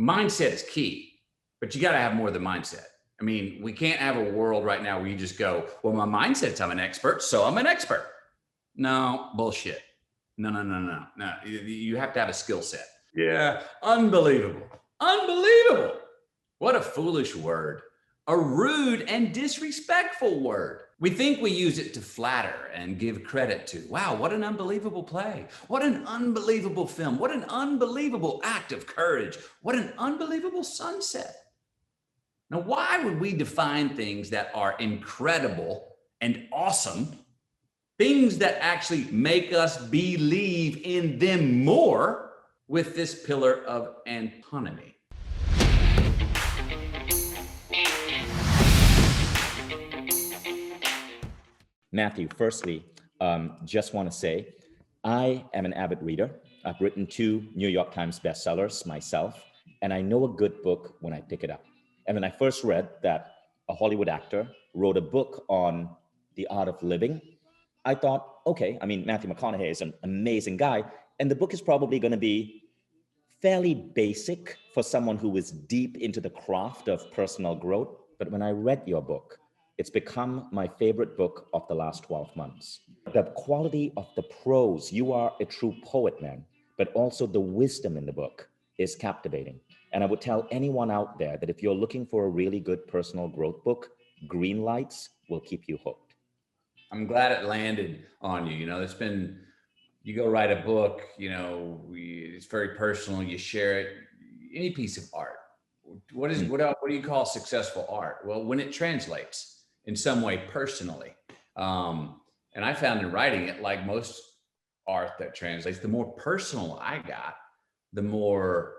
mindset is key, but you got to have more than mindset. I mean, we can't have a world right now where you just go, well, my mindset's I'm an expert, so I'm an expert. No, bullshit. No. You have to have a skill set. Yeah, unbelievable. Unbelievable. What a foolish word. A rude and disrespectful word. We think we use it to flatter and give credit to. Wow, what an unbelievable play. What an unbelievable film. What an unbelievable act of courage. What an unbelievable sunset. Now, why would we define things that are incredible and awesome, things that actually make us believe in them more, with this pillar of antinomy? Matthew, firstly, just want to say, I am an avid reader. I've written 2 New York Times bestsellers myself, and I know a good book when I pick it up. And when I first read that a Hollywood actor wrote a book on the art of living, I thought, okay, I mean, Mathew McConaughey is an amazing guy, and the book is probably going to be fairly basic for someone who is deep into the craft of personal growth. But when I read your book, it's become my favorite book of the last 12 months. The quality of the prose, you are a true poet, man, but also the wisdom in the book is captivating. And I would tell anyone out there that if you're looking for a really good personal growth book, Greenlights will keep you hooked. I'm glad it landed on you. You know, it's been, you go write a book, you know, it's very personal, you share it, any piece of art. What do you call successful art? Well, when it translates in some way personally. And I found in writing it, like most art that translates, the more personal I got, the more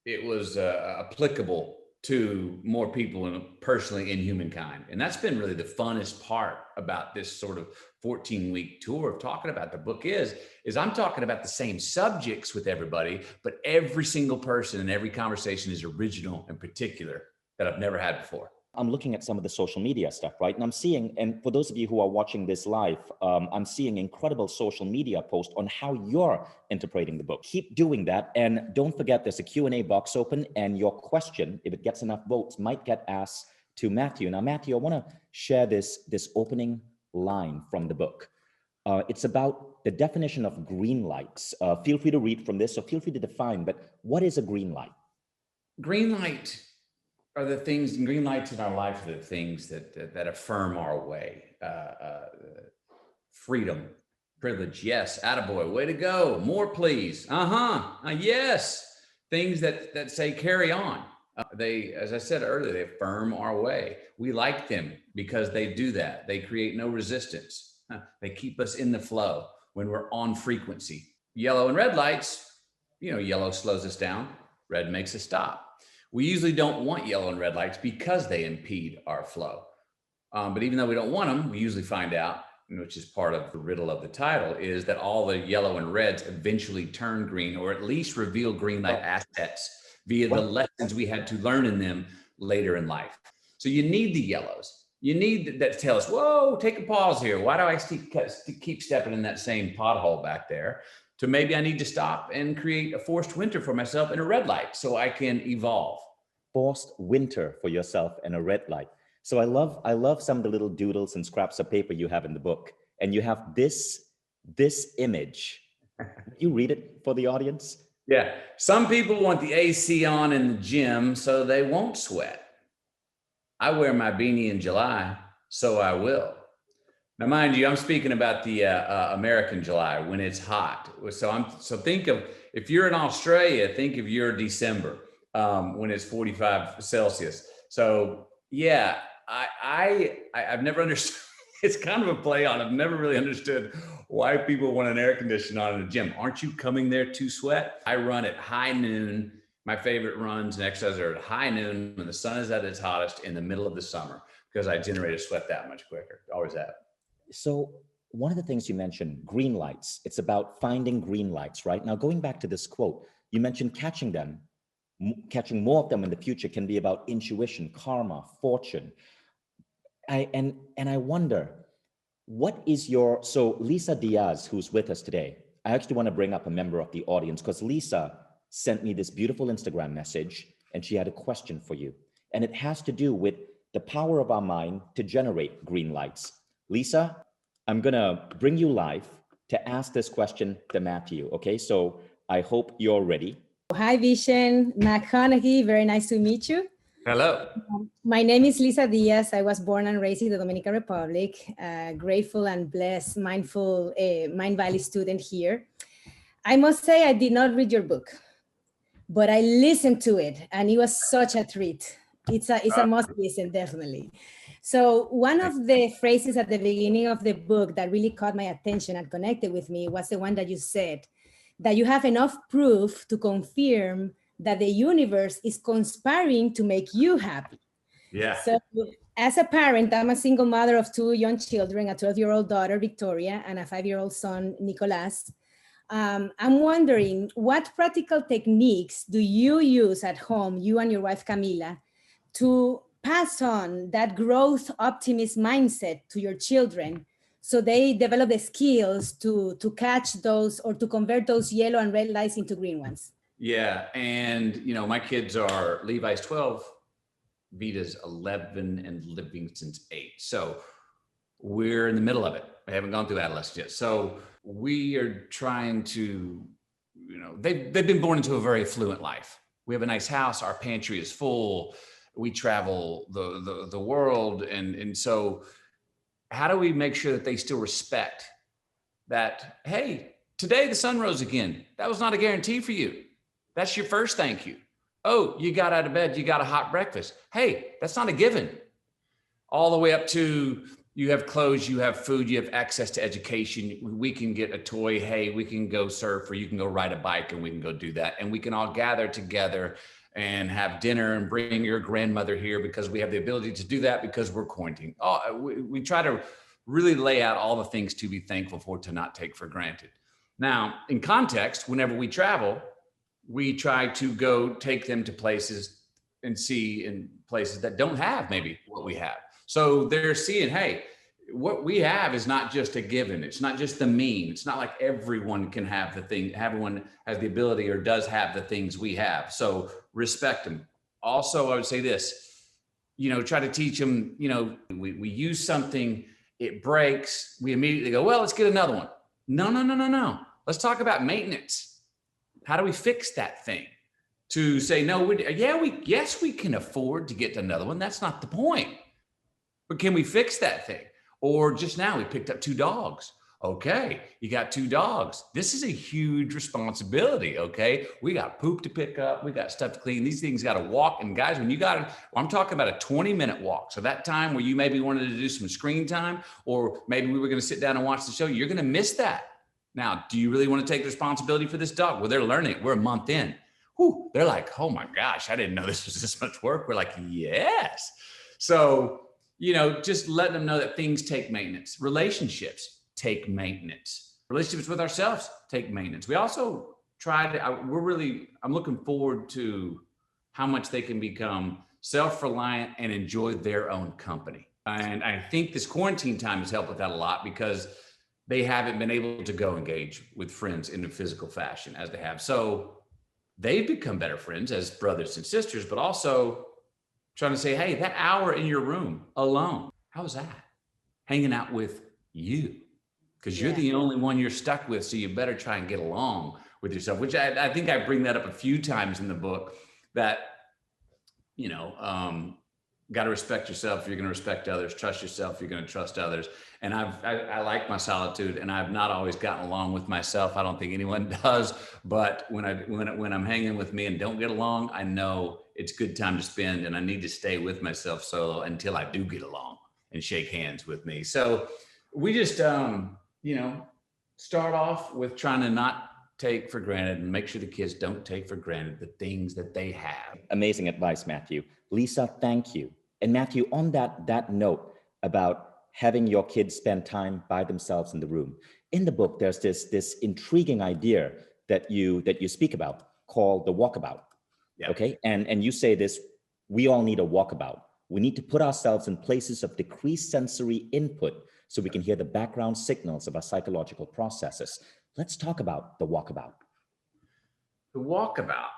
it was applicable to more people personally in humankind. And that's been really the funnest part about this sort of 14-week tour of talking about the book is I'm talking about the same subjects with everybody, but every single person and every conversation is original and particular that I've never had before. I'm looking at some of the social media stuff, right? And I'm seeing, and for those of you who are watching this live, I'm seeing incredible social media posts on how you're interpreting the book. Keep doing that. And don't forget, there's a Q&A box open, and your question, if it gets enough votes, might get asked to Matthew. Now, Matthew, I want to share this opening line from the book. It's about the definition of green lights. Feel free to read from this, or feel free to define, but what is a green light? Green light are the things, and green lights in our life are the things that affirm our way. Freedom, privilege, yes, attaboy, way to go, more please, yes. Things that say carry on. They, as I said earlier, they affirm our way. We like them because they do that. They create no resistance. They keep us in the flow when we're on frequency. Yellow and red lights, you know, yellow slows us down, red makes us stop. We usually don't want yellow and red lights because they impede our flow. But even though we don't want them, we usually find out, which is part of the riddle of the title, is that all the yellow and reds eventually turn green, or at least reveal green light assets via the lessons we had to learn in them later in life. So you need the yellows. You need that to tell us, whoa, take a pause here. Why do I keep stepping in that same pothole back there? To maybe I need to stop and create a forced winter for myself in a red light so I can evolve. Forced winter for yourself in a red light. So I love some of the little doodles and scraps of paper you have in the book. And you have this image. You read it for the audience? Yeah. Some people want the AC on in the gym so they won't sweat. I wear my beanie in July, so I will. Now, mind you, I'm speaking about the American July when it's hot. So think of, if you're in Australia, think of your December when it's 45 Celsius. So yeah, I've never understood. It's kind of a play on. I've never really understood why people want an air conditioner on in a gym. Aren't you coming there to sweat? I run at high noon. My favorite runs and exercises are at high noon when the sun is at its hottest in the middle of the summer, because I generate a sweat that much quicker. Always have. So one of the things you mentioned, green lights, it's about finding green lights, right? Now, going back to this quote, you mentioned catching more of them in the future can be about intuition, karma, fortune. And I wonder, what is so Lisa Diaz, who's with us today, I actually want to bring up a member of the audience, because Lisa sent me this beautiful Instagram message, and she had a question for you. And it has to do with the power of our mind to generate green lights. Lisa, I'm gonna bring you live to ask this question to Matthew, okay? So I hope you're ready. Hi, Vishen McConaughey. Very nice to meet you. Hello. My name is Lisa Diaz. I was born and raised in the Dominican Republic. Grateful and blessed, mindful, Mind Valley student here. I must say I did not read your book, but I listened to it, and it was such a treat. It's a must listen, definitely. So one of the phrases at the beginning of the book that really caught my attention and connected with me was the one that you said, that you have enough proof to confirm that the universe is conspiring to make you happy. Yeah. So as a parent, I'm a single mother of two young children, a 12-year-old daughter, Victoria, and a 5-year-old son, Nicolas. I'm wondering, what practical techniques do you use at home, you and your wife, Camila, to pass on that growth optimist mindset to your children so they develop the skills to catch those or to convert those yellow and red lights into green ones? Yeah. And, my kids are Levi's 12, Vita's 11, and Livingston's 8. So we're in the middle of it. I haven't gone through adolescence yet. So we are trying to, they've been born into a very affluent life. We have a nice house. Our pantry is full. We travel the world. And so how do we make sure that they still respect that, hey, today the sun rose again. That was not a guarantee for you. That's your first thank you. Oh, you got out of bed, you got a hot breakfast. Hey, that's not a given. All the way up to you have clothes, you have food, you have access to education. We can get a toy. Hey, we can go surf, or you can go ride a bike, and we can go do that. And we can all gather together and have dinner and bring your grandmother here because we have the ability to do that because we're quarantined. We try to really lay out all the things to be thankful for, to not take for granted. Now, in context, whenever we travel, we try to go take them to places and see in places that don't have maybe what we have. So they're seeing, hey, what we have is not just a given. It's not just the mean. It's not like everyone can have the thing. Everyone has the ability or does have the things we have. So respect them. Also, I would say this, try to teach them, we use something, it breaks. We immediately go, well, let's get another one. No. Let's talk about maintenance. How do we fix that thing? To say, no, yes, we can afford to get another one. That's not the point. But can we fix that thing? Or just now we picked up 2 dogs. Okay, you got 2 dogs. This is a huge responsibility, okay? We got poop to pick up. We got stuff to clean. These things got to walk. And guys, I'm talking about a 20-minute walk. So that time where you maybe wanted to do some screen time, or maybe we were going to sit down and watch the show, you're going to miss that. Now, do you really want to take responsibility for this dog? Well, they're learning it. We're a month in. Whew, they're like, oh my gosh, I didn't know this was this much work. We're like, yes. So, just letting them know that things take maintenance. Relationships take maintenance. Relationships with ourselves take maintenance. We also I'm looking forward to how much they can become self-reliant and enjoy their own company. And I think this quarantine time has helped with that a lot, because they haven't been able to go engage with friends in a physical fashion as they have. So they've become better friends as brothers and sisters, but also trying to say, hey, that hour in your room alone, how was that? Hanging out with you, because you're the only one you're stuck with. So you better try and get along with yourself, which I think I bring that up a few times in the book, that, got to respect yourself. You're going to respect others. Trust yourself. You're going to trust others. And I like my solitude, and I've not always gotten along with myself. I don't think anyone does, but when I'm hanging with me and don't get along, I know it's good time to spend, and I need to stay with myself solo until I do get along and shake hands with me. So we just, start off with trying to not take for granted and make sure the kids don't take for granted the things that they have. Amazing advice, Matthew. Lisa, thank you. And Matthew, on that note about having your kids spend time by themselves in the room, in the book, there's this intriguing idea that you speak about called the walkabout. Yeah. Okay. And you say this, we all need a walkabout. We need to put ourselves in places of decreased sensory input so we can hear the background signals of our psychological processes. Let's talk about the walkabout. The walkabout.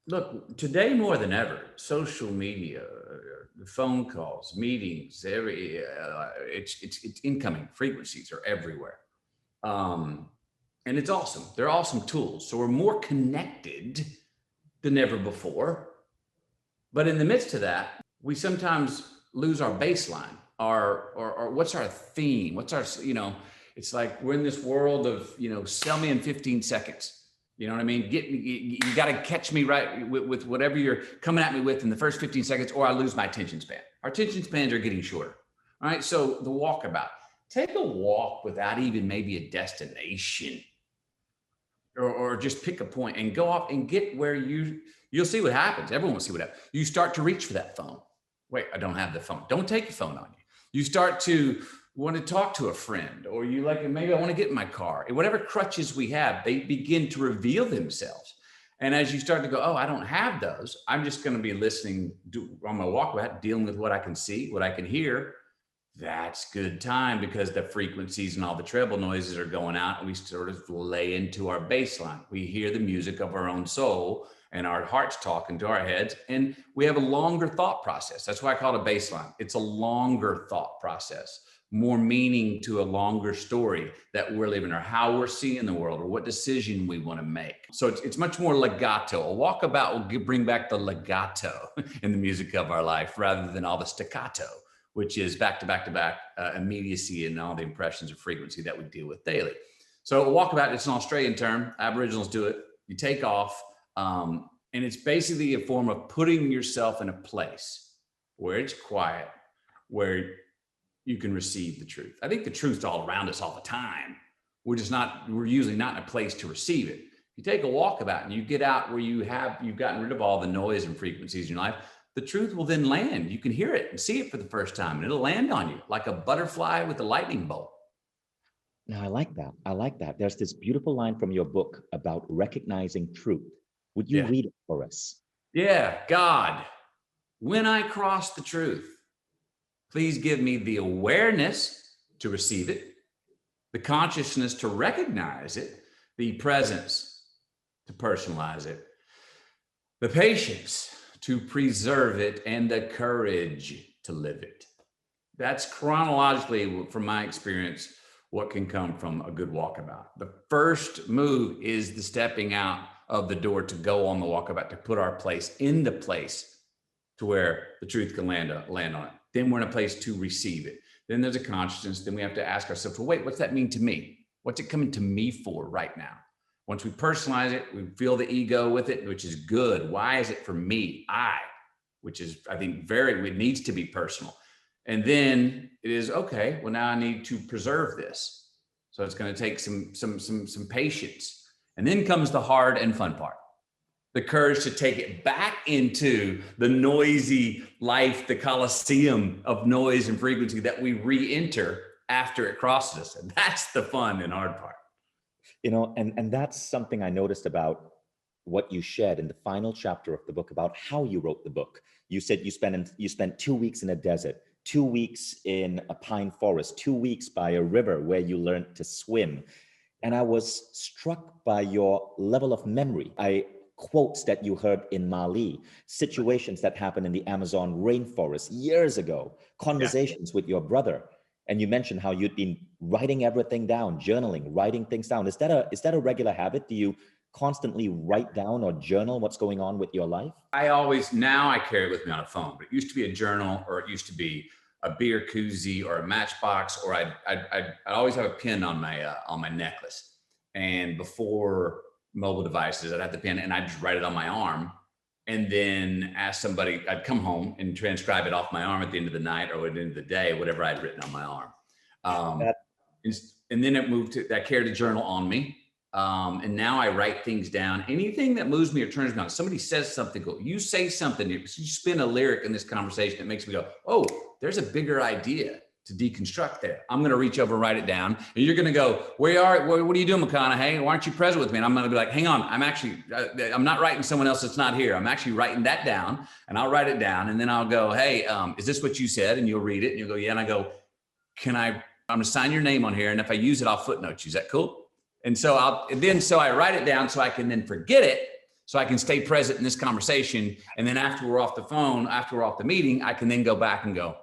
Look, today more than ever, social media, phone calls, meetings, it's incoming frequencies are everywhere. And it's awesome. They're awesome tools. So we're more connected than ever before. But in the midst of that, we sometimes lose our baseline, or what's our theme? What's our, it's like we're in this world of, sell me in 15 seconds. You know what I mean? You got to catch me right with whatever you're coming at me with in the first 15 seconds, or I lose my attention span. Our attention spans are getting shorter. All right. So the walkabout, take a walk without even maybe a destination, or just pick a point and go off and get where you'll see what happens. Everyone will see what happens. You start to reach for that phone. Wait, I don't have the phone. Don't take your phone on you. You start to want to talk to a friend, or you maybe I want to get in my car. Whatever crutches we have, they begin to reveal themselves. And as you start to go, oh, I don't have those. I'm just going to be listening on my walkabout, dealing with what I can see, what I can hear. That's good time, because the frequencies and all the treble noises are going out, and we sort of lay into our baseline. We hear the music of our own soul, and our heart's talking to our heads, and we have a longer thought process. That's why I call it a baseline. It's a longer thought process, more meaning to a longer story that we're living, or how we're seeing the world, or what decision we want to make. So it's much more legato. A walkabout will bring back the legato in the music of our life, rather than all the staccato, which is back to back to back immediacy and all the impressions of frequency that we deal with daily. So a walkabout, it's an Australian term. Aboriginals do it. You take off, and it's basically a form of putting yourself in a place where it's quiet, where you can receive the truth. I think the truth's all around us all the time. We're usually not in a place to receive it. You take a walkabout and you get out where you've gotten rid of all the noise and frequencies in your life, the truth will then land. You can hear it and see it for the first time, and it'll land on you like a butterfly with a lightning bolt. Now, I like that. I like that. There's this beautiful line from your book about recognizing truth. Would you read it for us? Yeah. God, when I cross the truth, please give me the awareness to receive it, the consciousness to recognize it, the presence to personalize it, the patience to preserve it, and the courage to live it. That's chronologically, from my experience, what can come from a good walkabout. The first move is the stepping out of the door to go on the walkabout, to put our place in the place to where the truth can land on it. Then we're in a place to receive it. Then there's a consciousness. Then we have to ask ourselves, well, wait, what's that mean to me? What's it coming to me for right now? Once we personalize it, we feel the ego with it, which is good. Why is it for me? Which is, I think, it needs to be personal. And then it is, okay, well, now I need to preserve this. So it's going to take some patience. And then comes the hard and fun part. The courage to take it back into the noisy life, the coliseum of noise and frequency that we re-enter after it crosses us. And that's the fun and hard part. And that's something I noticed about what you shared in the final chapter of the book about how you wrote the book. You said you spent 2 weeks in a desert, 2 weeks in a pine forest, 2 weeks by a river where you learned to swim. And I was struck by your level of memory. Quotes that you heard in Mali, situations that happened in the Amazon rainforest years ago, conversations with your brother. And you mentioned how you'd been writing everything down, journaling, writing things down. Is that a regular habit? Do you constantly write down or journal what's going on with your life? Now I carry it with me on a phone, but it used to be a journal, or it used to be a beer koozie or a matchbox, or I'd always have a pin on my necklace. And before mobile devices, I'd have the pen and I'd just write it on my arm, and then ask somebody, I'd come home and transcribe it off my arm at the end of the night or at the end of the day, whatever I'd written on my arm. And then it moved to, I carried a journal on me. And now I write things down. Anything that moves me or turns me on. Somebody says something, you say something, you spin a lyric in this conversation that makes me go, oh, there's a bigger idea to deconstruct there. I'm going to reach over and write it down. And you're going to go, what are you doing, McConaughey? Why aren't you present with me? And I'm going to be like, hang on, I'm not writing someone else that's not here. I'm actually writing that down, and I'll write it down. And then I'll go, hey, is this what you said? And you'll read it and you'll go, yeah. And I go, I'm going to sign your name on here. And if I use it, I'll footnote you. Is that cool? And so I write it down so I can then forget it, so I can stay present in this conversation. And then after we're off the phone, after we're off the meeting, I can then go back and go,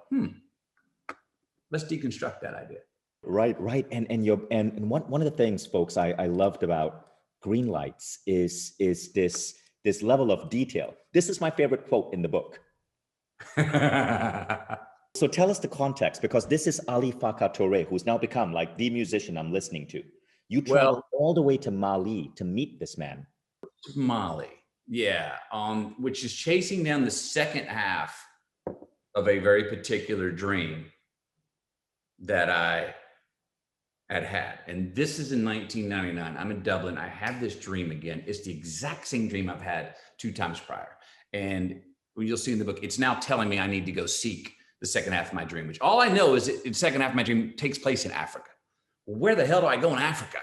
let's deconstruct that idea. Right. And one of the things, folks, I loved about Greenlights is this level of detail. This is my favorite quote in the book. So tell us the context, because this is Ali Farka Touré, who's now become like the musician I'm listening to. You traveled all the way to Mali to meet this man. Mali, yeah, which is chasing down the second half of a very particular dream that I had. And this is in 1999. I'm in Dublin. I have this dream again. It's the exact same dream I've had 2 times prior. And you'll see in the book, it's now telling me I need to go seek the second half of my dream, which all I know is the second half of my dream takes place in Africa. Where the hell do I go in Africa?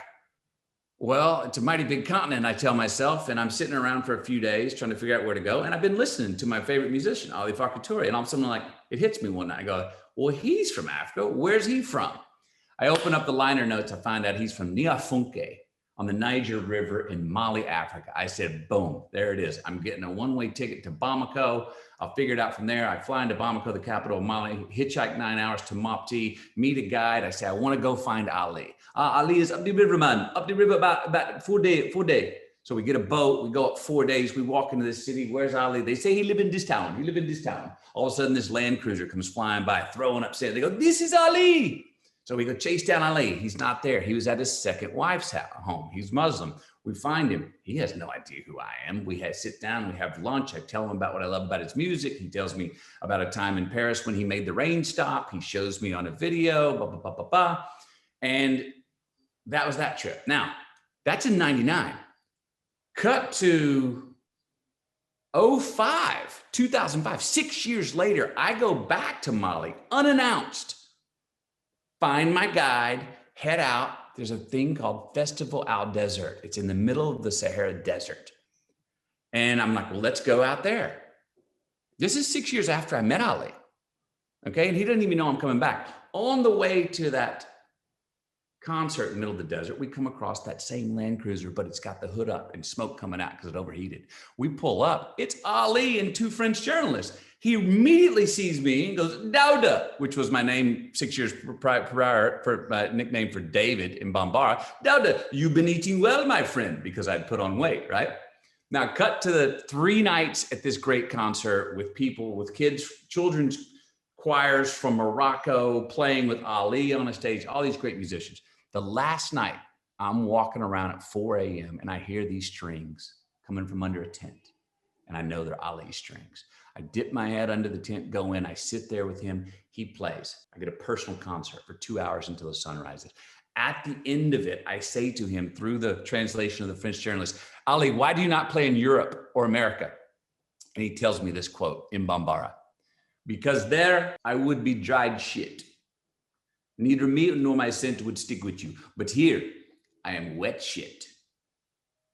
Well, it's a mighty big continent, I tell myself, and I'm sitting around for a few days trying to figure out where to go. And I've been listening to my favorite musician, Ali Farka Touré, and all of a sudden, like, it hits me one night. I go, well, he's from Africa. Where's he from? I open up the liner notes. I find out he's from Niafunke on the Niger River in Mali, Africa. I said, boom, there it is. I'm getting a one-way ticket to Bamako. I'll figure it out from there. I fly into Bamako, the capital of Mali, hitchhike 9 hours to Mopti, meet a guide. I say, I want to go find Ali. Ali is up the river, man. Up the river about 4 days. So we get a boat. We go up 4 days. We walk into this city. Where's Ali? They say he live in this town. He live in this town. All of a sudden, this Land Cruiser comes flying by, throwing up sand. They go, this is Ali. So we go chase down Ali. He's not there. He was at his second wife's home. He's Muslim. We find him. He has no idea who I am. We sit down, we have lunch. I tell him about what I love about his music. He tells me about a time in Paris when he made the rain stop. He shows me on a video, blah, blah, blah, blah, blah. And that was that trip. Now, that's in 99. Cut to 2005, 6 years later, I go back to Mali, unannounced. Find my guide, head out. There's a thing called Festival Al Desert. It's in the middle of the Sahara Desert. And I'm like, well, let's go out there. This is 6 years after I met Ali. Okay. And he doesn't even know I'm coming back. On the way to that concert in the middle of the desert, we come across that same Land Cruiser, but it's got the hood up and smoke coming out because it overheated. We pull up. It's Ali and 2 French journalists. He immediately sees me and goes, Dauda, which was my name 6 years prior for my nickname for David in Bambara. Dauda, you've been eating well, my friend, because I'd put on weight, right? Now cut to the 3 nights at this great concert with people, with kids, children's choirs from Morocco playing with Ali on a stage, all these great musicians. The last night, I'm walking around at 4 a.m. and I hear these strings coming from under a tent. And I know they're Ali strings. I dip my head under the tent, go in, I sit there with him, he plays. I get a personal concert for 2 hours until the sun rises. At the end of it, I say to him through the translation of the French journalist, Ali, why do you not play in Europe or America? And he tells me this quote in Bambara, because there I would be dried shit. Neither me nor my scent would stick with you. But here I am wet shit.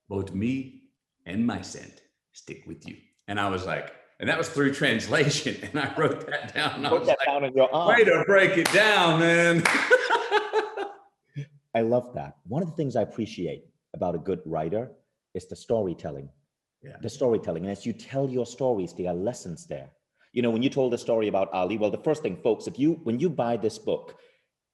Both me and my scent stick with you. And I was like, and that was through translation. And I wrote that down. Put that down in your arm. Way to break it down, man. I love that. One of the things I appreciate about a good writer is the storytelling. Yeah. The storytelling. And as you tell your stories, there are lessons there. You know, when you told the story about Ali, well, the first thing, folks, when you buy this book,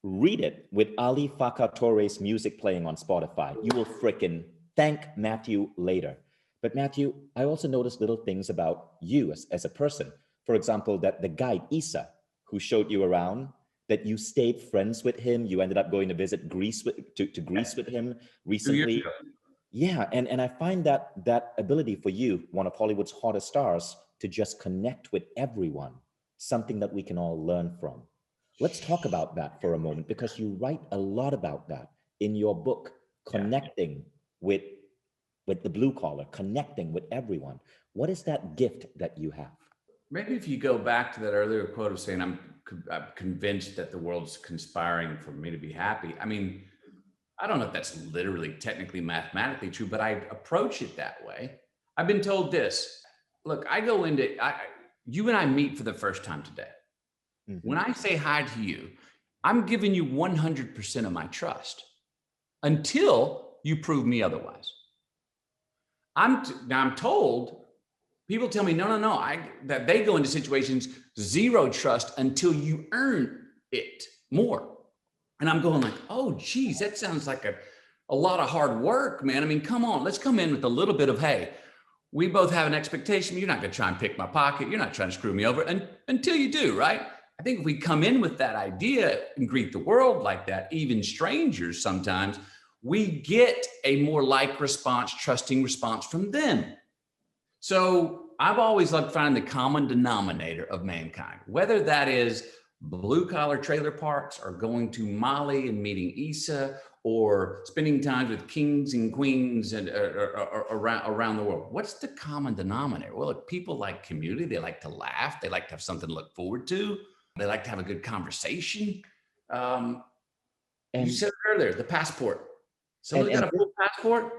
read it with Ali Farka Touré's music playing on Spotify. You will frickin' thank Mathew later. But Mathew, I also noticed little things about you as a person. For example, that the guide, Isa, who showed you around, that you stayed friends with him. You ended up going to visit Greece to Greece with him recently. Yeah, and I find that ability for you, one of Hollywood's hottest stars, to just connect with everyone, something that we can all learn from. Let's talk about that for a moment, because you write a lot about that in your book, connecting with the blue collar, connecting with everyone. What is that gift that you have? Maybe if you go back to that earlier quote of saying, I'm convinced that the world's conspiring for me to be happy. I mean, I don't know if that's literally, technically, mathematically true, but I approach it that way. I've been told this. Look, you and I meet for the first time today. Mm-hmm. When I say hi to you, I'm giving you 100% of my trust until you prove me otherwise. Now I'm told, people tell me, no, that they go into situations, zero trust until you earn it more. And I'm going like, oh, geez, that sounds like a lot of hard work, man. I mean, come on, let's come in with a little bit of, hey, we both have an expectation. You're not going to try and pick my pocket. You're not trying to screw me over until you do, right? I think if we come in with that idea and greet the world like that, even strangers sometimes, we get a more like response, trusting response from them. So I've always loved finding the common denominator of mankind, whether that is blue collar trailer parks or going to Mali and meeting Isa or spending time with kings and queens and around the world. What's the common denominator? Well, look, people like community. They like to laugh. They like to have something to look forward to. They like to have a good conversation. And you said earlier, the passport. Someone's got a full passport,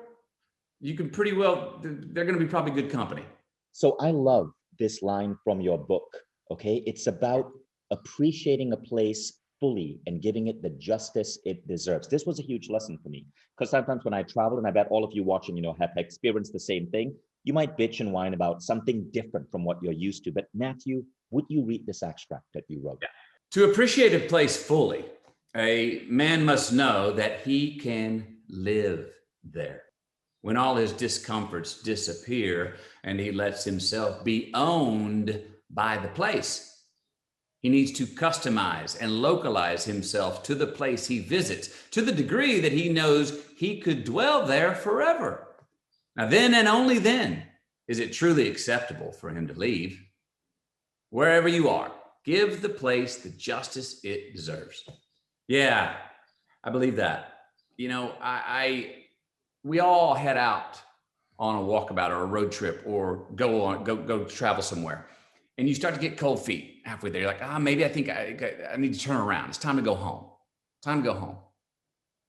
you can pretty well, they're going to be probably good company. So I love this line from your book, okay? It's about appreciating a place fully and giving it the justice it deserves. This was a huge lesson for me, because sometimes when I travel, and I bet all of you watching, have experienced the same thing, you might bitch and whine about something different from what you're used to. But Matthew, would you read this extract that you wrote? Yeah. To appreciate a place fully, a man must know that he can live there. When all his discomforts disappear and he lets himself be owned by the place. He needs to customize and localize himself to the place he visits to the degree that he knows he could dwell there forever. Now, then and only then is it truly acceptable for him to leave. Wherever you are, give the place the justice it deserves. Yeah, I believe that. We all head out on a walkabout or a road trip or go travel somewhere. And you start to get cold feet halfway there. You're like, maybe I think I need to turn around. It's time to go home. Time to go home.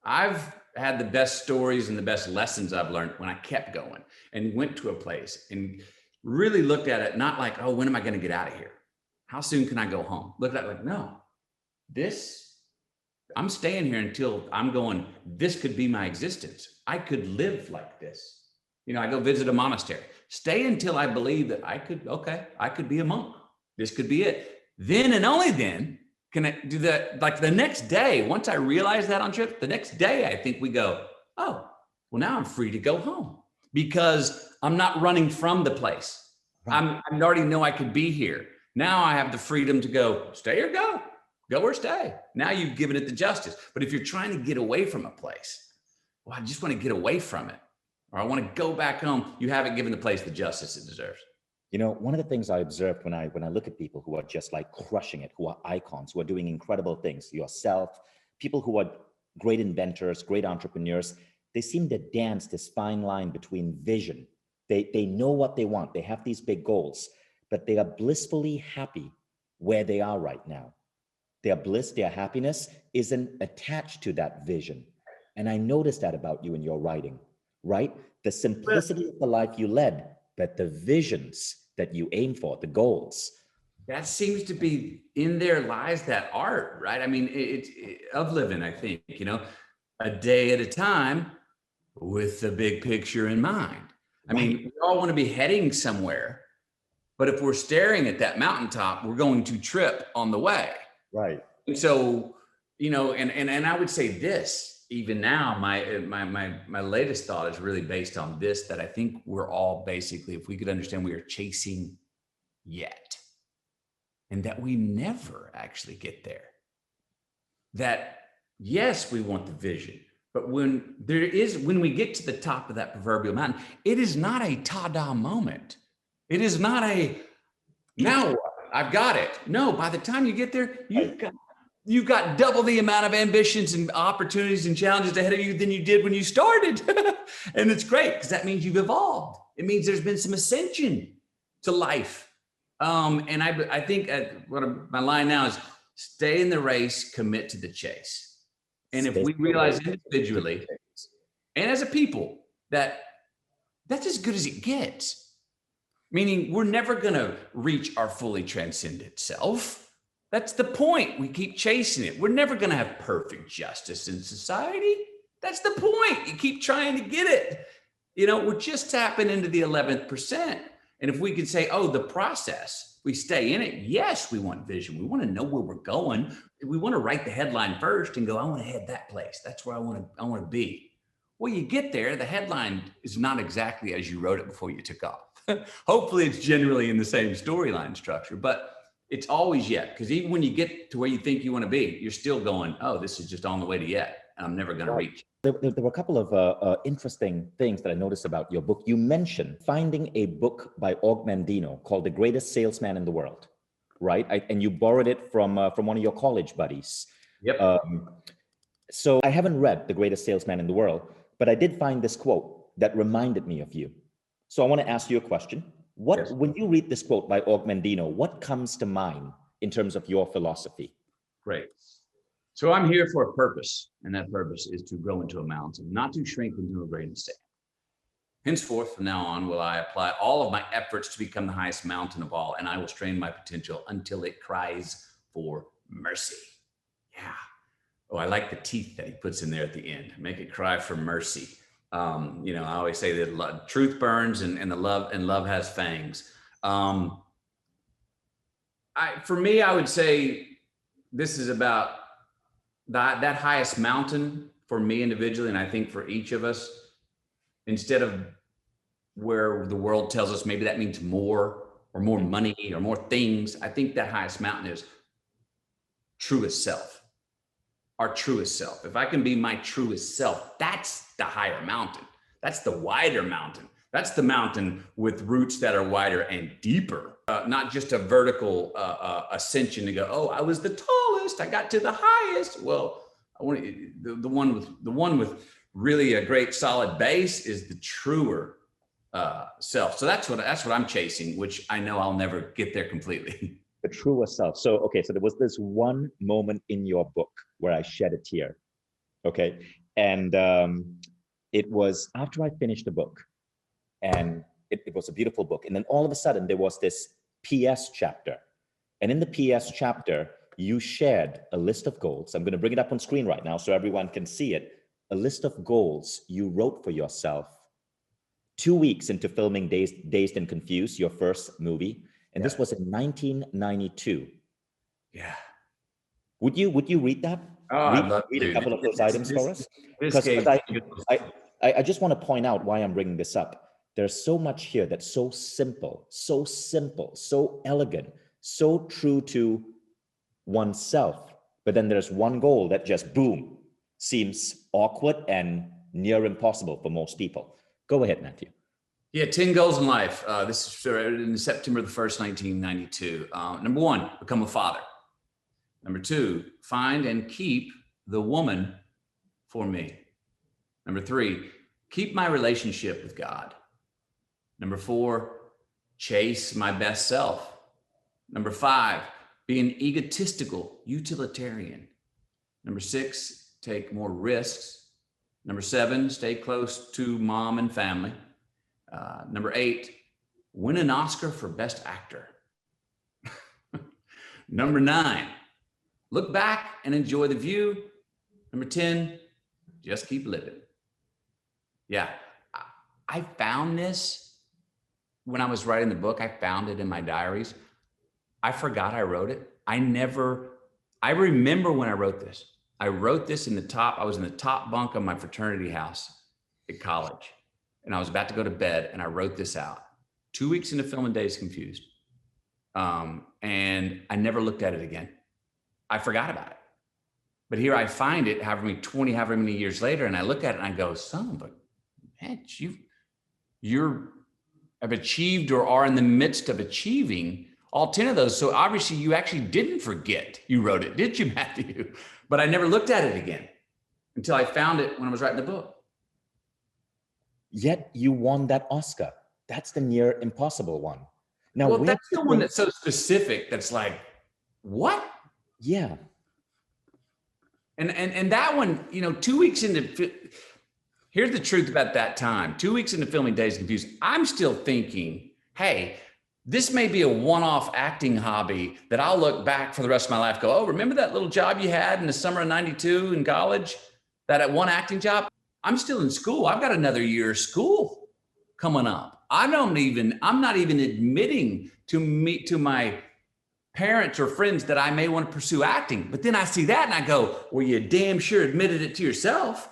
I've had the best stories and the best lessons I've learned when I kept going and went to a place and really looked at it, not like, when am I going to get out of here? How soon can I go home? Look at it like, no, I'm staying here until I'm going, this could be my existence. I could live like this. I go visit a monastery, stay until I believe that I could be a monk. This could be it. Then and only then can I do that. Like the next day, once I realize that on trip, the next day, I think we go, well, now I'm free to go home because I'm not running from the place. Right. I already know I could be here. Now I have the freedom to go, stay or go. Go or stay. Now you've given it the justice. But if you're trying to get away from a place, I just want to get away from it, or I want to go back home, you haven't given the place the justice it deserves. One of the things I observed when I look at people who are just like crushing it, who are icons, who are doing incredible things, yourself, people who are great inventors, great entrepreneurs, they seem to dance this fine line between vision. They know what they want. They have these big goals, but they are blissfully happy where they are right now. Their bliss, their happiness isn't attached to that vision. And I noticed that about you in your writing, right? The simplicity of the life you led, but the visions that you aim for, the goals. That seems to be in their lives, that art, right? I mean, it's of living, I think, a day at a time with the big picture in mind. I mean, we all want to be heading somewhere, but if we're staring at that mountaintop, we're going to trip on the way. Right. And so, and I would say this, even now, my latest thought is really based on this, that I think we're all basically, if we could understand, we are chasing yet, and that we never actually get there. That yes, we want the vision, but when we get to the top of that proverbial mountain, it is not a ta-da moment. It is not now I've got it. No, by the time you get there, you've got double the amount of ambitions and opportunities and challenges ahead of you than you did when you started. And it's great because that means you've evolved. It means there's been some ascension to life. And I think my line now is stay in the race, commit to the chase. And if we realize individually and as a people that that's as good as it gets, meaning we're never going to reach our fully transcendent self. That's the point. We keep chasing it. We're never going to have perfect justice in society. That's the point. You keep trying to get it. You know, we're just tapping into the 11th percent. And if we can say, oh, the process, we stay in it. Yes, we want vision. We want to know where we're going. We want to write the headline first and go, I want to head that place. That's where I want to be. Well, you get there, the headline is not exactly as you wrote it before you took off. Hopefully it's generally in the same storyline structure, but it's always yet. Because even when you get to where you think you want to be, you're still going, oh, this is just on the way to yet. And I'm never going to reach. There were a couple of interesting things that I noticed about your book. You mentioned finding a book by Og Mandino called The Greatest Salesman in the World, right? And you borrowed it from one of your college buddies. Yep. So I haven't read The Greatest Salesman in the World, but I did find this quote that reminded me of you. So I want to ask you a question. Yes. When you read this quote by Og Mandino, what comes to mind in terms of your philosophy? Great. So I'm here for a purpose, and that purpose is to grow into a mountain, not to shrink into a grain of sand. Henceforth, from now on, will I apply all of my efforts to become the highest mountain of all, and I will strain my potential until it cries for mercy. Yeah. Oh, I like the teeth that he puts in there at the end. Make it cry for mercy. You know, I always say that truth burns and love has fangs. For me, I would say this is about that highest mountain for me individually, and I think for each of us, instead of where the world tells us maybe that means more or more money or more things, I think that highest mountain is truest self, our truest self. If I can be my truest self, that's the higher mountain. That's the wider mountain. That's the mountain with roots that are wider and deeper, not just a vertical ascension to go, oh, I was the tallest, I got to the highest. Well, I want the one with really a great solid base is the truer self. So that's what I'm chasing, which I know I'll never get there completely. The truer self. So, okay, so there was this one moment in your book where I shed a tear. Okay. And it was after I finished the book. And it was a beautiful book. And then all of a sudden, there was this PS chapter. And in the PS chapter, you shared a list of goals. I'm going to bring it up on screen right now so everyone can see it. A list of goals you wrote for yourself 2 weeks into filming Dazed and Confused, your first movie. And this was in 1992. Yeah. Would you read that? Oh, read a couple of those items for us? Because I just want to point out why I'm bringing this up. There's so much here that's so simple, so elegant, so true to oneself. But then there's one goal that just, boom, seems awkward and near impossible for most people. Go ahead, Matthew. Yeah, 10 goals in life. This is in September the 1st, 1992. Number 1, become a father. Number 2, find and keep the woman for me. Number 3, keep my relationship with God. Number 4, chase my best self. Number 5, be an egotistical utilitarian. Number 6, take more risks. Number 7, stay close to mom and family. Number 8, win an Oscar for Best Actor. Number 9, look back and enjoy the view. Number 10, just keep living. Yeah, I found this when I was writing the book. I found it in my diaries. I forgot I wrote it. I remember when I wrote this. I wrote this I was in the top bunk of my fraternity house at college. And I was about to go to bed and I wrote this out 2 weeks into filming Dazed Confused. And I never looked at it again. I forgot about it. But here I find it however many years later, and I look at it and I go, son of a bitch, you have achieved or are in the midst of achieving all 10 of those. So obviously you actually didn't forget you wrote it, did you, Matthew? But I never looked at it again until I found it when I was writing the book. Yet you won that Oscar. That's the near impossible one. Now, well, that's the one that's so specific. That's like, what? Yeah. And that one, 2 weeks into, here's the truth about that time. 2 weeks into filming Dazed and Confused, I'm still thinking, hey, this may be a one-off acting hobby that I'll look back for the rest of my life, go, oh, remember that little job you had in the summer of 92 in college? That one acting job? I'm still in school. I've got another year of school coming up. I'm not even admitting to my parents or friends that I may want to pursue acting. But then I see that and I go, well, you damn sure admitted it to yourself.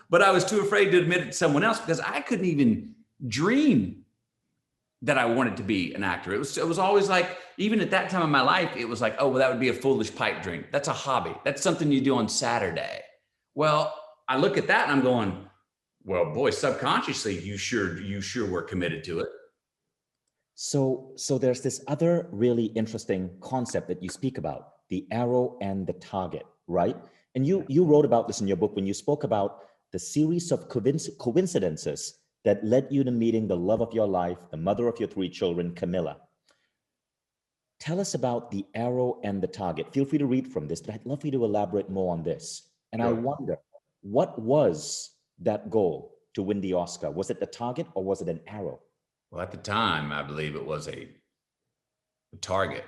But I was too afraid to admit it to someone else because I couldn't even dream that I wanted to be an actor. It was always like, even at that time in my life, it was like, oh, well, that would be a foolish pipe dream. That's a hobby. That's something you do on Saturday. Well, I look at that and I'm going, well, boy, subconsciously, you sure were committed to it. So there's this other really interesting concept that you speak about, the arrow and the target, right? And you wrote about this in your book when you spoke about the series of coincidences that led you to meeting the love of your life, the mother of your 3 children, Camilla. Tell us about the arrow and the target. Feel free to read from this, but I'd love for you to elaborate more on this. And sure. I wonder, what was that goal to win the Oscar? Was it the target or was it an arrow? Well, at the time, I believe it was a target.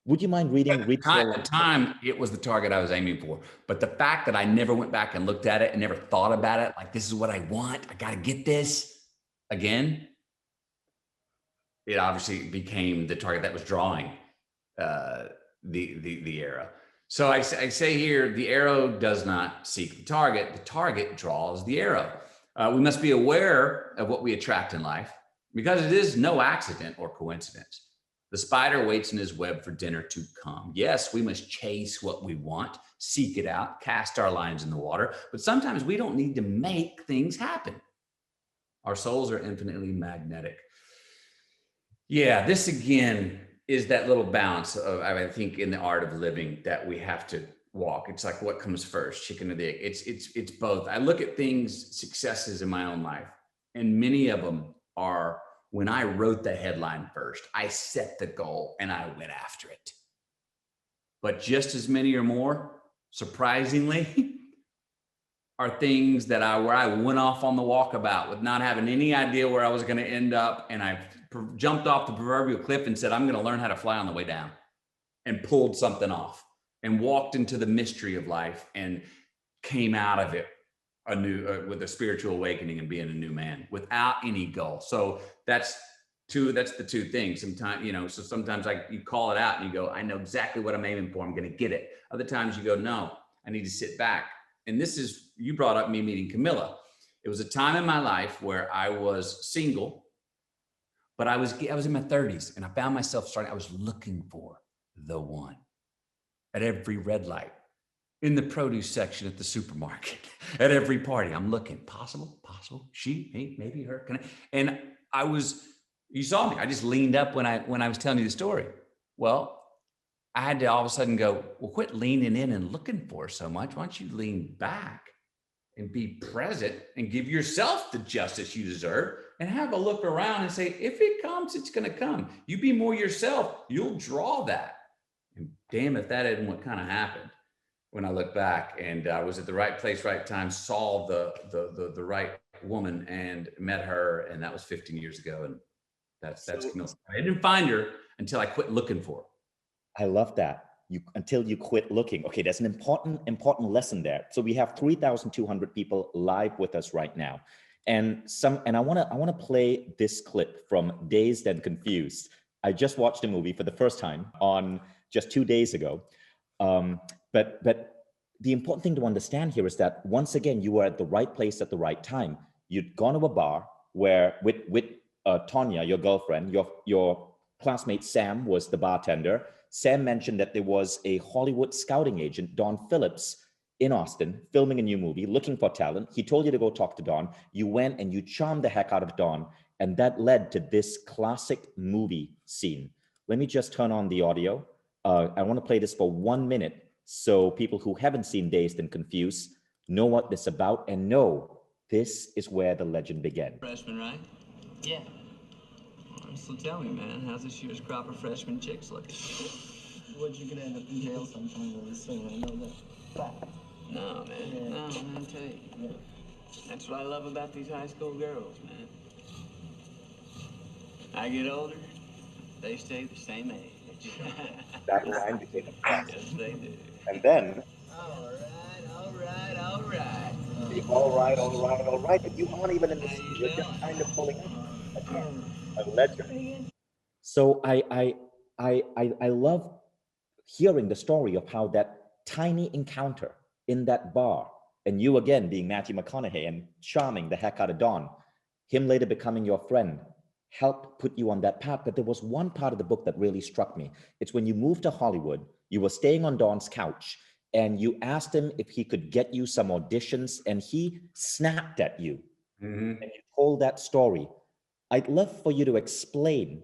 Would you mind reading? At the time, it was the target I was aiming for. But the fact that I never went back and looked at it and never thought about it, like, this is what I want, I got to get this again, it obviously became the target that was drawing the arrow. So I say here, the arrow does not seek the target draws the arrow. We must be aware of what we attract in life because it is no accident or coincidence. The spider waits in his web for dinner to come. Yes, we must chase what we want, seek it out, cast our lines in the water, but sometimes we don't need to make things happen. Our souls are infinitely magnetic. Yeah, this again is that little balance of, I think, in the art of living that we have to walk. It's like, what comes first, chicken or the egg? It's both. I look at things, successes in my own life, and many of them are when I wrote the headline first. I set the goal and I went after it. But just as many or more, surprisingly, are things that where I went off on the walkabout with not having any idea where I was going to end up, and I jumped off the proverbial cliff and said, I'm going to learn how to fly on the way down, and pulled something off and walked into the mystery of life and came out of it with a spiritual awakening and being a new man without any goal. So that's the two things. Sometimes, so sometimes you call it out and you go, I know exactly what I'm aiming for. I'm going to get it. Other times you go, no, I need to sit back. And you brought up me meeting Camilla. It was a time in my life where I was single, but I was in my 30s and I found myself I was looking for the one at every red light, in the produce section at the supermarket, at every party. I'm looking, possible, she, me, maybe her. And you saw me. I just leaned up when I was telling you the story. Well, I had to all of a sudden go, well, quit leaning in and looking for so much. Why don't you lean back and be present and give yourself the justice you deserve and have a look around and say, if it comes, it's going to come. You be more yourself, you'll draw that. And damn if that isn't what kind of happened when I look back. And I was at the right place, right time, saw the right woman and met her. And that was 15 years ago. And that's Camille. I didn't find her until I quit looking for her. I love that. Until you quit looking. Okay, there's an important lesson there. So we have 3,200 people live with us right now. And I want to play this clip from Dazed and Confused. I just watched the movie for the first time on just 2 days ago. But the important thing to understand here is that once again, you were at the right place at the right time. You'd gone to a bar where with Tonya, your girlfriend, your classmate Sam was the bartender. Sam mentioned that there was a Hollywood scouting agent, Don Phillips, in Austin, filming a new movie, looking for talent. He told you to go talk to Don. You went and you charmed the heck out of Don. And that led to this classic movie scene. Let me just turn on the audio. I want to play this for 1 minute so people who haven't seen Dazed and Confused know what this is about and know this is where the legend began. Freshman, right? Yeah. So tell me, man, how's this year's crop of freshman chicks looking? What you gonna end up in jail sometime really soon, I know that. But, no, man, yeah. No, man, I tell you. Yeah. That's what I love about these high school girls, man. I get older, they stay the same age. That line became a classic. Yes, they do. And then... All right. say, all right, all right, all right, but you aren't even in the scene. You're just kind of pulling up. Again, a legend. So I love hearing the story of how that tiny encounter in that bar, and you again being Mathew McConaughey and charming the heck out of Don, him later becoming your friend, helped put you on that path. But there was one part of the book that really struck me. It's when you moved to Hollywood, you were staying on Don's couch, and you asked him if he could get you some auditions, and he snapped at you. And you told that story. I'd love for you to explain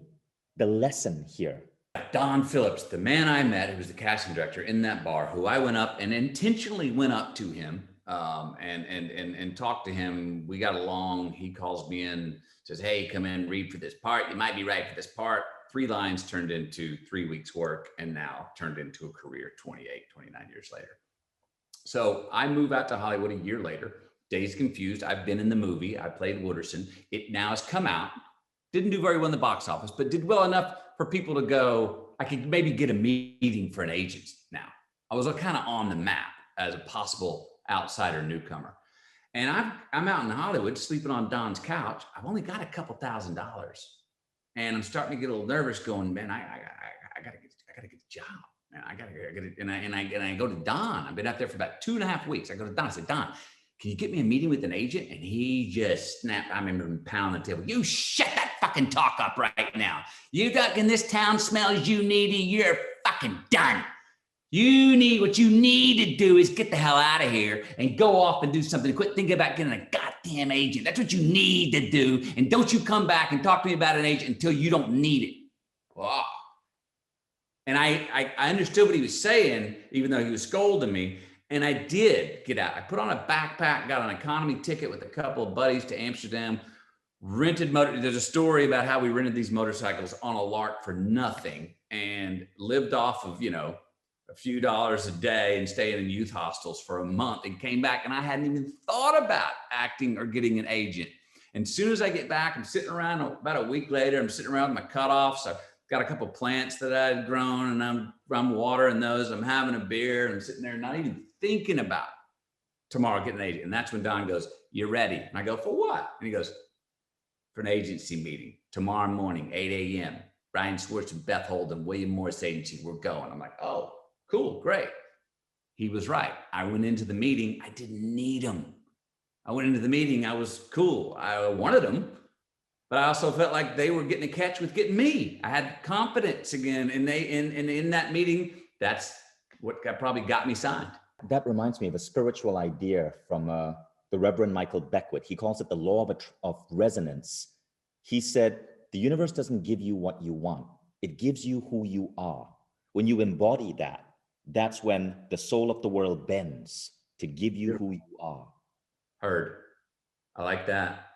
the lesson here. Don Phillips, the man I met, who was the casting director in that bar, who I went up and intentionally went up to him and talked to him. We got along. He calls me in, says, hey, come in, read for this part. You might be right for this part. 3 lines turned into 3 weeks work, and now turned into a career 29 years later. So I move out to Hollywood a year later. Dazed Confused. I've been in the movie. I played Wooderson. It now has come out. Didn't do very well in the box office, but did well enough for people to go, I could maybe get a meeting for an agent now. I was kind of on the map as a possible outsider newcomer. And I'm out in Hollywood sleeping on Don's couch. I've only got a couple $1,000s. And I'm starting to get a little nervous going, man, I gotta get the job. Man, I gotta get it. And I go to Don. I've been out there for about 2.5 weeks. I go to Don. I said, Don, can you get me a meeting with an agent? And he just snapped. I remember him pounding the table. You shut that fucking talk up right now. You got in this town smells you needy. You're fucking done. What you need to do is get the hell out of here and go off and do something. Quit thinking about getting a goddamn agent. That's what you need to do. And don't you come back and talk to me about an agent until you don't need it. Wow. And I understood what he was saying, even though he was scolding me. And I did get out. I put on a backpack, got an economy ticket with a couple of buddies to Amsterdam, rented motor. There's a story about how we rented these motorcycles on a lark for nothing and lived off of, a few dollars a day and staying in youth hostels for a month, and came back, and I hadn't even thought about acting or getting an agent. And as soon as I get back, I'm sitting around about a week later, I'm sitting around with my cutoffs. I've got a couple of plants that I had grown, and I'm watering those. I'm having a beer, and I'm sitting there not even thinking about tomorrow getting an agent. And that's when Don goes, "You're ready." And I go, "For what?" And he goes, "For an agency meeting tomorrow morning, 8 a.m. Brian Schwartz and Beth Holden, William Morris Agency. We're going." I'm like, "Oh, cool, great." He was right. I went into the meeting. I didn't need him. I went into the meeting. I was cool. I wanted him, but I also felt like they were getting a catch with getting me. I had confidence again, and in that meeting, that's what probably got me signed. That reminds me of a spiritual idea from the Reverend Michael Beckwith. He calls it the law of resonance. He said, the universe doesn't give you what you want. It gives you who you are. When you embody that, that's when the soul of the world bends to give you who you are. Heard. I like that.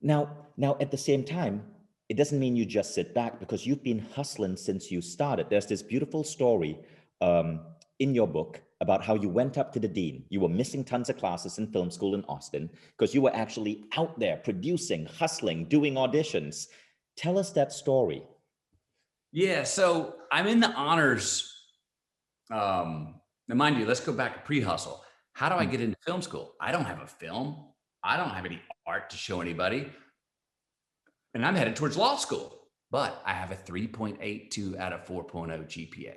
Now, at the same time, it doesn't mean you just sit back, because you've been hustling since you started. There's this beautiful story in your book about how you went up to the dean. You were missing tons of classes in film school in Austin because you were actually out there producing, hustling, doing auditions. Tell us that story. Yeah, so I'm in the honors. Now, mind you, let's go back to pre-hustle. How do I get into film school? I don't have a film. I don't have any art to show anybody. And I'm headed towards law school, but I have a 3.82 out of 4.0 GPA.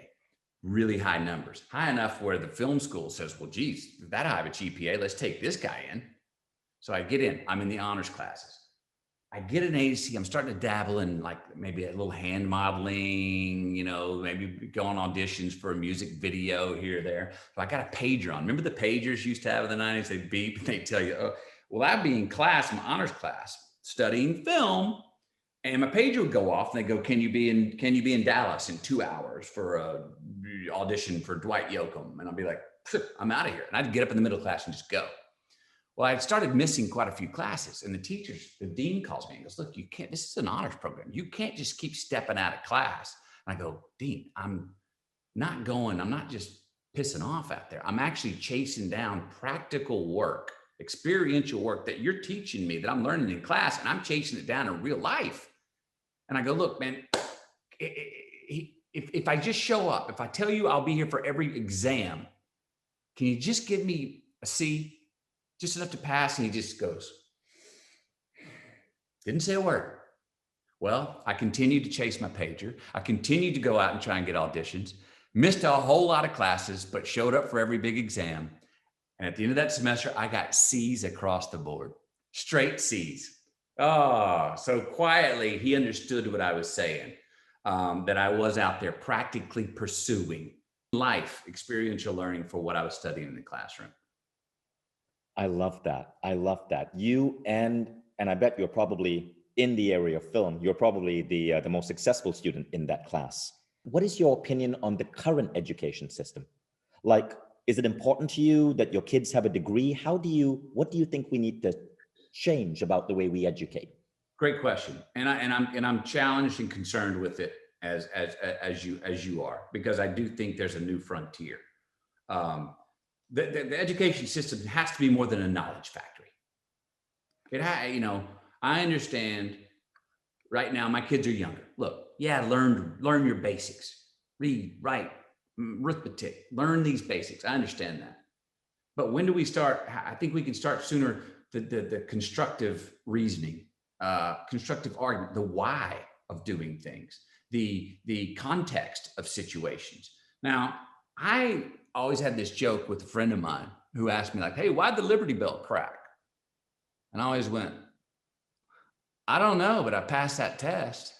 Really high numbers, high enough where the film school says, well, geez, that high of a GPA, let's take this guy in. So I get in, I'm in the honors classes. I get an agency. I'm starting to dabble in like maybe a little hand modeling, maybe go on auditions for a music video here or there. So I got a pager on. Remember the pagers used to have in the 90s? They beep and they tell you, oh, well, I'd be in class, my honors class, studying film. And my pager would go off and they go, can you be in Dallas in 2 hours for a audition for Dwight Yoakam? And I'll be like, I'm out of here. And I'd get up in the middle class and just go. Well, I started missing quite a few classes, and the dean calls me and goes, look, you can't, this is an honors program. You can't just keep stepping out of class. And I go, Dean, I'm not just pissing off out there. I'm actually chasing down practical work, experiential work that you're teaching me that I'm learning in class, and I'm chasing it down in real life. And I go, look, man, if I just show up, if I tell you I'll be here for every exam, can you just give me a C? just enough to pass. And he just goes, didn't say a word. Well, I continued to chase my pager. I continued to go out and try and get auditions, missed a whole lot of classes, but showed up for every big exam. And at the end of that semester, I got C's across the board, straight C's. Oh, so quietly, he understood what I was saying, that I was out there practically pursuing life, experiential learning for what I was studying in the classroom. I love that. I love that. You and I bet you're probably in the area of film, you're probably the most successful student in that class. What is your opinion on the current education system? Like, is it important to you that your kids have a degree? What do you think we need to change about the way we educate? Great question. And I'm challenged and concerned with it as you are, because I do think there's a new frontier. The education system has to be more than a knowledge factory. I understand right now my kids are younger. Look, yeah, learn your basics, read, write, arithmetic, learn these basics. I understand that. But when do we start? I think we can start sooner. The constructive reasoning, constructive argument, the why of doing things, the context of situations. Now, I always had this joke with a friend of mine who asked me, like, hey, why'd the Liberty Bell crack? And I always went, I don't know, but I passed that test.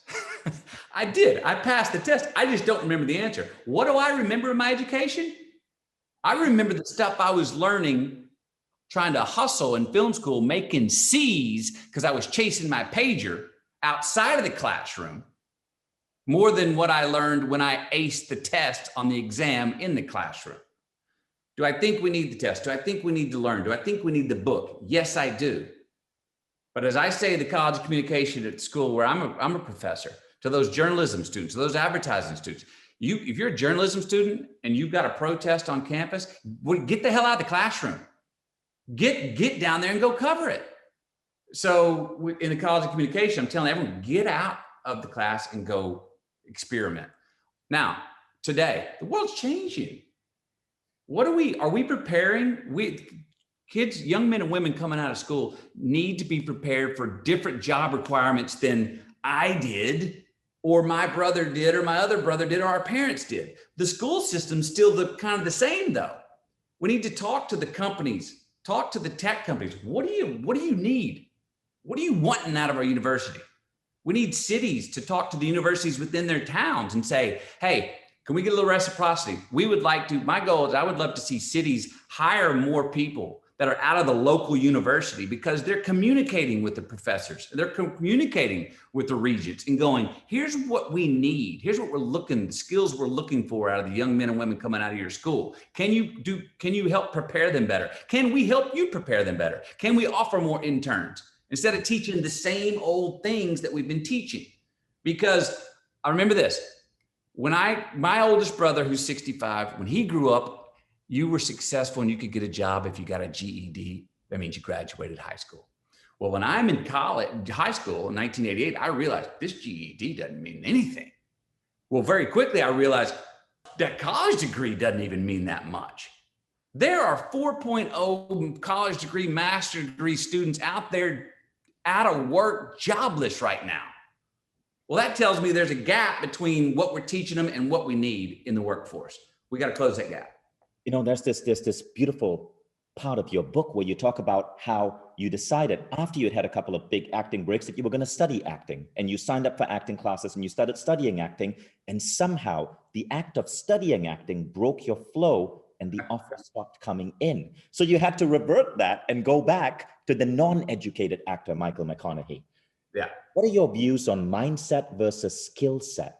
I did. I passed the test. I just don't remember the answer. What do I remember in my education? I remember the stuff I was learning, trying to hustle in film school, making C's because I was chasing my pager outside of the classroom, more than what I learned when I aced the test on the exam in the classroom. Do I think we need the test? Do I think we need to learn? Do I think we need the book? Yes, I do. But as I say, the College of Communication at school, where I'm a professor, to those journalism students, to those advertising students, if you're a journalism student and you've got a protest on campus, get the hell out of the classroom. Get down there and go cover it. So in the College of Communication, I'm telling everyone, get out of the class and go experiment. Now, today, the world's changing. Are we preparing? Kids, young men and women coming out of school need to be prepared for different job requirements than I did, or my brother did, or my other brother did, or our parents did. The school system's still kind of the same, though. We need to talk to the companies, talk to the tech companies. What do you need? What are you wanting out of our university? We need cities to talk to the universities within their towns and say, hey, can we get a little reciprocity? My goal is I would love to see cities hire more people that are out of the local university, because they're communicating with the professors. They're communicating with the regents and going, here's what we need. Here's what the skills we're looking for out of the young men and women coming out of your school. Can you help prepare them better? Can we help you prepare them better? Can we offer more interns instead of teaching the same old things that we've been teaching? Because I remember this, my oldest brother, who's 65, when he grew up, you were successful and you could get a job if you got a GED. That means you graduated high school. Well, when I'm in high school in 1988, I realized this GED doesn't mean anything. Well, very quickly, I realized that college degree doesn't even mean that much. There are 4.0 college degree, master's degree students out there out of work, jobless right now. Well, that tells me there's a gap between what we're teaching them and what we need in the workforce. We got to close that gap. There's this beautiful part of your book where you talk about how you decided after you had had a couple of big acting breaks that you were going to study acting, and you signed up for acting classes and you started studying acting, and somehow the act of studying acting broke your flow and the offers stopped coming in. So you had to revert that and go back to the non-educated actor, Michael McConaughey. Yeah. What are your views on mindset versus skill set?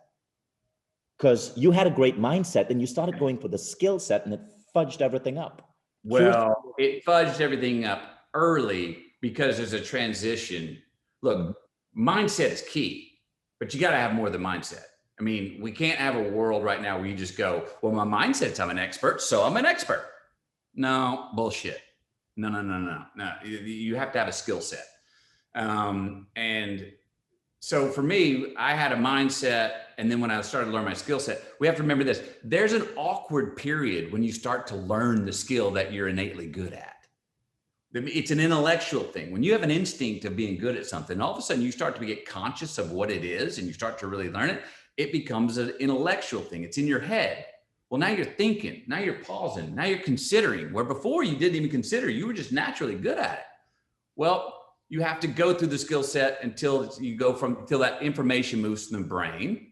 Because you had a great mindset and you started going for the skill set and it fudged everything up. Well, it fudged everything up early because there's a transition. Look, mindset is key, but you got to have more than mindset. I mean, we can't have a world right now where you just go, well, my mindset's I'm an expert, so I'm an expert. No, bullshit. No. You have to have a skill set. And so for me, I had a mindset. And then when I started to learn my skill set, we have to remember this. There's an awkward period when you start to learn the skill that you're innately good at. It's an intellectual thing. When you have an instinct of being good at something, all of a sudden you start to get conscious of what it is and you start to really learn it, it becomes an intellectual thing. It's in your head. Well, now you're thinking, now you're pausing, now you're considering, where before you didn't even consider, you were just naturally good at it. Well, you have to go through the skill set until that information moves from the brain,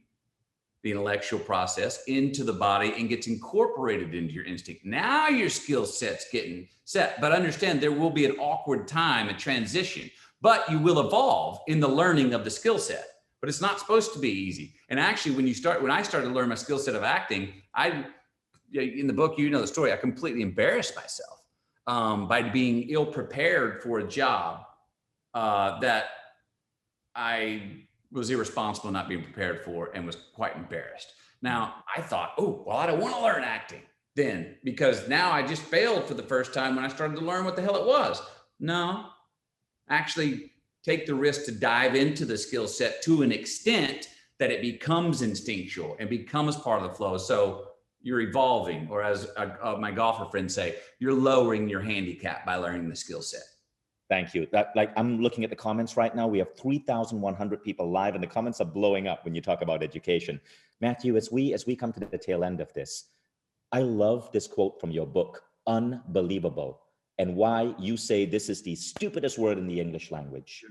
the intellectual process, into the body and gets incorporated into your instinct. Now your skill set's getting set, but understand there will be an awkward time, a transition, but you will evolve in the learning of the skill set. But it's not supposed to be easy. And actually, when I started to learn my skill set of acting, in the book, you know the story, I completely embarrassed myself by being ill prepared for a job that I was irresponsible not being prepared for and was quite embarrassed. Now I thought, oh, well, I don't want to learn acting then, because now I just failed for the first time when I started to learn what the hell it was. No, actually take the risk to dive into the skill set to an extent that it becomes instinctual and becomes part of the flow. So you're evolving, or as my golfer friends say, you're lowering your handicap by learning the skill set. Thank you. I'm looking at the comments right now. We have 3,100 people live, and the comments are blowing up when you talk about education. Mathew, as we come to the tail end of this, I love this quote from your book, unbelievable, and why you say this is the stupidest word in the English language.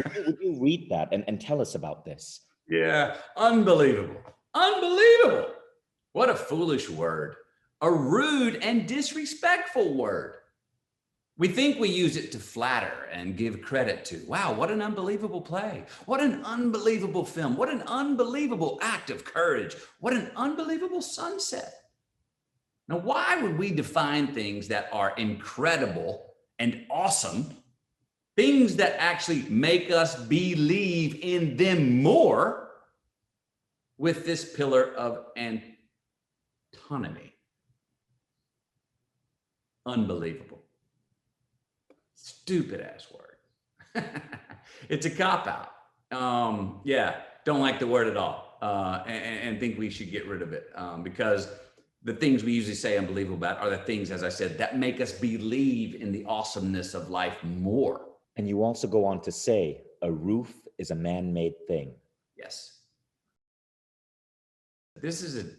Would you read that and tell us about this? Yeah, unbelievable. Unbelievable. What a foolish word. A rude and disrespectful word. We think we use it to flatter and give credit to. Wow, what an unbelievable play. What an unbelievable film. What an unbelievable act of courage. What an unbelievable sunset. Now, why would we define things that are incredible and awesome, things that actually make us believe in them more, with this pillar of antinomy? Unbelievable. Stupid ass word. It's a cop-out. Yeah, don't like the word at all, and think we should get rid of it, because the things we usually say unbelievable about are the things, as I said, that make us believe in the awesomeness of life more. And you also go on to say, a roof is a man-made thing. Yes.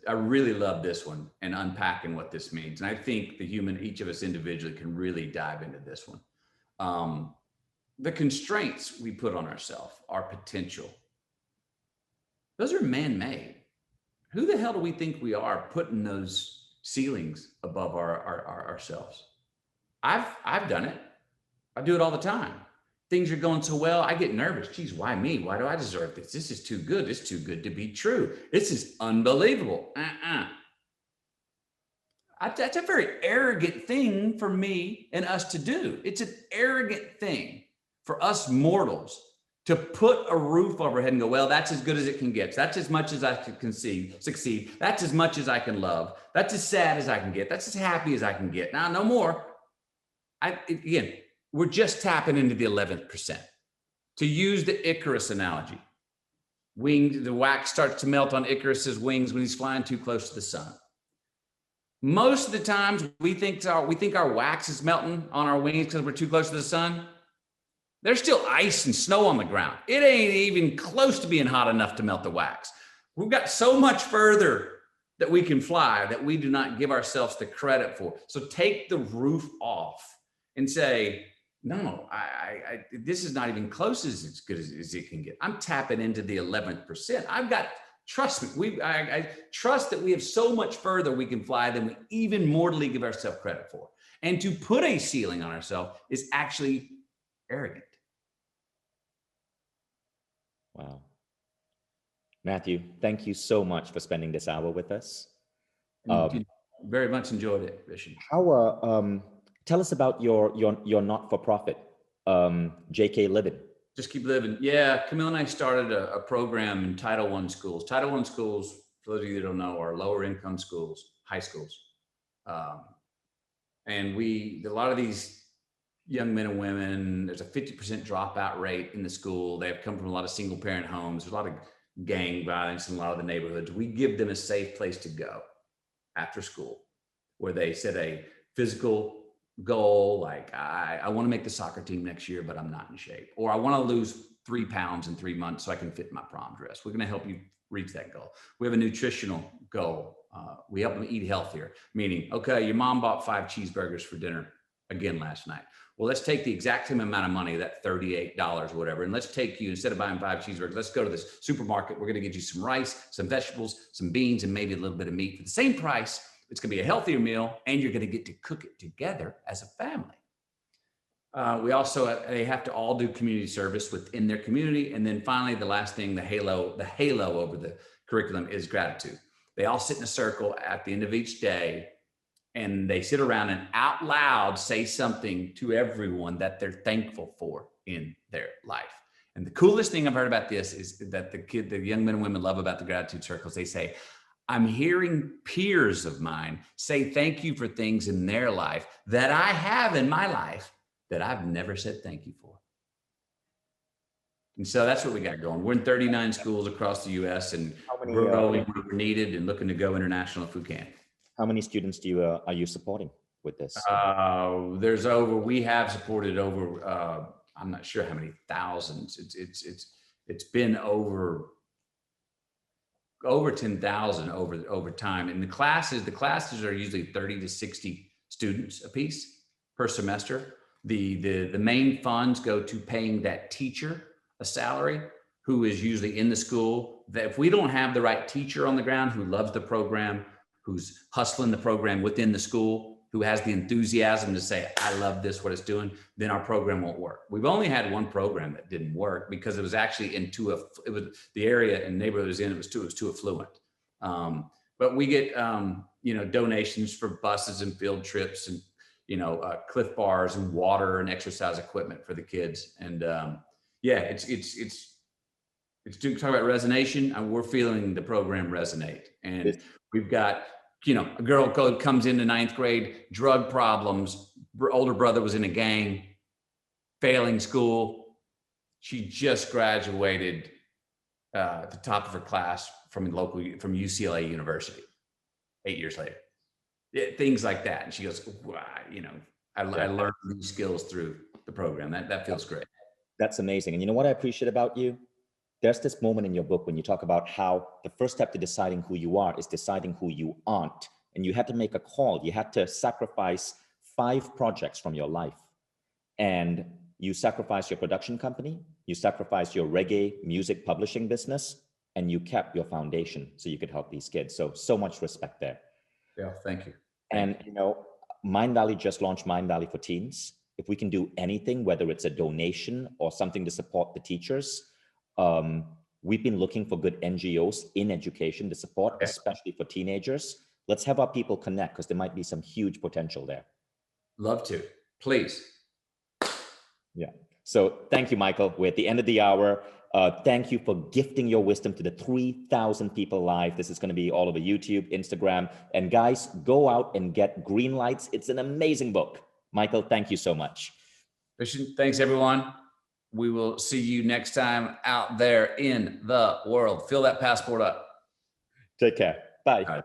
I really love this one and unpacking what this means. And I think each of us individually can really dive into this one. The constraints we put on ourselves, our potential, those are man-made. Who the hell do we think we are putting those ceilings above ourselves? I've done it. I do it all the time. Things are going so well, I get nervous. Geez, why me? Why do I deserve this? This is too good. It's too good to be true. This is unbelievable. That's a very arrogant thing for me and us to do. It's an arrogant thing for us mortals to put a roof over our head and go, well, that's as good as it can get. That's as much as I can succeed. That's as much as I can love. That's as sad as I can get. That's as happy as I can get. Now, no more. Again, we're just tapping into the 11th percent. To use the Icarus analogy, the wax starts to melt on Icarus's wings when he's flying too close to the sun. Most of the times we think our wax is melting on our wings because we're too close to the sun. There's still ice and snow on the ground. It ain't even close to being hot enough to melt the wax. We've got so much further that we can fly that we do not give ourselves the credit for. So take the roof off and say, no, this is not even close as good as it can get. I'm tapping into the 11th percent. Trust me, I trust that we have so much further we can fly than we even mortally give ourselves credit for. And to put a ceiling on ourselves is actually arrogant. Wow. Mathew, thank you so much for spending this hour with us. Very much enjoyed it, Vishen. Tell us about your not-for-profit, JK Living. Just keep living. Yeah, Camille and I started a program in Title I schools. Title I schools, for those of you that don't know, are lower income schools, high schools. And a lot of these young men and women, there's a 50% dropout rate in the school. They have come from a lot of single parent homes. There's a lot of gang violence in a lot of the neighborhoods. We give them a safe place to go after school, where they set a physical, goal, like I want to make the soccer team next year, but I'm not in shape, or I want to lose 3 pounds in 3 months so I can fit my prom dress. We're going to help you reach that goal. We have a nutritional goal. We help them eat healthier, meaning, okay, your mom bought 5 cheeseburgers for dinner again last night. Well, let's take the exact same amount of money, that $38 or whatever, and let's take you, instead of buying 5 cheeseburgers, let's go to this supermarket. We're going to get you some rice, some vegetables, some beans, and maybe a little bit of meat for the same price. It's going to be a healthier meal, and you're going to get to cook it together as a family. We also, they have to all do community service within their community. And then finally, the last thing, the halo over the curriculum is gratitude. They all sit in a circle at the end of each day, and they sit around and out loud say something to everyone that they're thankful for in their life. And the coolest thing I've heard about this is that the young men and women love about the gratitude circles. They say, I'm hearing peers of mine say thank you for things in their life that I have in my life that I've never said thank you for. And so that's what we got going. We're in 39 schools across the US, and we're growing where we're needed and looking to go international if we can. How many students are you supporting with this? We have supported over, I'm not sure how many thousands. It's been over 10,000 over time. And the classes are usually 30 to 60 students a piece per semester. The main funds go to paying that teacher a salary who is usually in the school. That if we don't have the right teacher on the ground who loves the program, who's hustling the program within the school, who has the enthusiasm to say, I love this, what it's doing, then our program won't work. We've only had one program that didn't work because it was actually the area and neighborhood it was in, it was too affluent. But we get, donations for buses and field trips and, Cliff Bars and water and exercise equipment for the kids. And it's talk about resonation. We're feeling the program resonate. And we've got, a girl comes into 9th grade, drug problems. Her older brother was in a gang, failing school. She just graduated at the top of her class from UCLA University 8 years later. Things like that. And she goes, wow, I learned these skills through the program. That feels great. That's amazing. And you know what I appreciate about you? There's this moment in your book when you talk about how the first step to deciding who you are is deciding who you aren't. And you had to make a call. You had to sacrifice 5 projects from your life. And you sacrificed your production company, you sacrificed your reggae music publishing business, and you kept your foundation so you could help these kids. So much respect there. Yeah, thank you. And Mind Valley just launched Mind Valley for Teens. If we can do anything, whether it's a donation or something to support the teachers, we've been looking for good NGOs in education to support, especially for teenagers. Let's have our people connect because there might be some huge potential there. Love to, please. Yeah. So thank you, Michael. We're at the end of the hour. Thank you for gifting your wisdom to the 3,000 people live. This is going to be all over YouTube, Instagram. And guys, go out and get Greenlights. It's an amazing book. Michael, thank you so much. Vishen, thanks, everyone. We will see you next time out there in the world. Fill that passport up. Take care. Bye.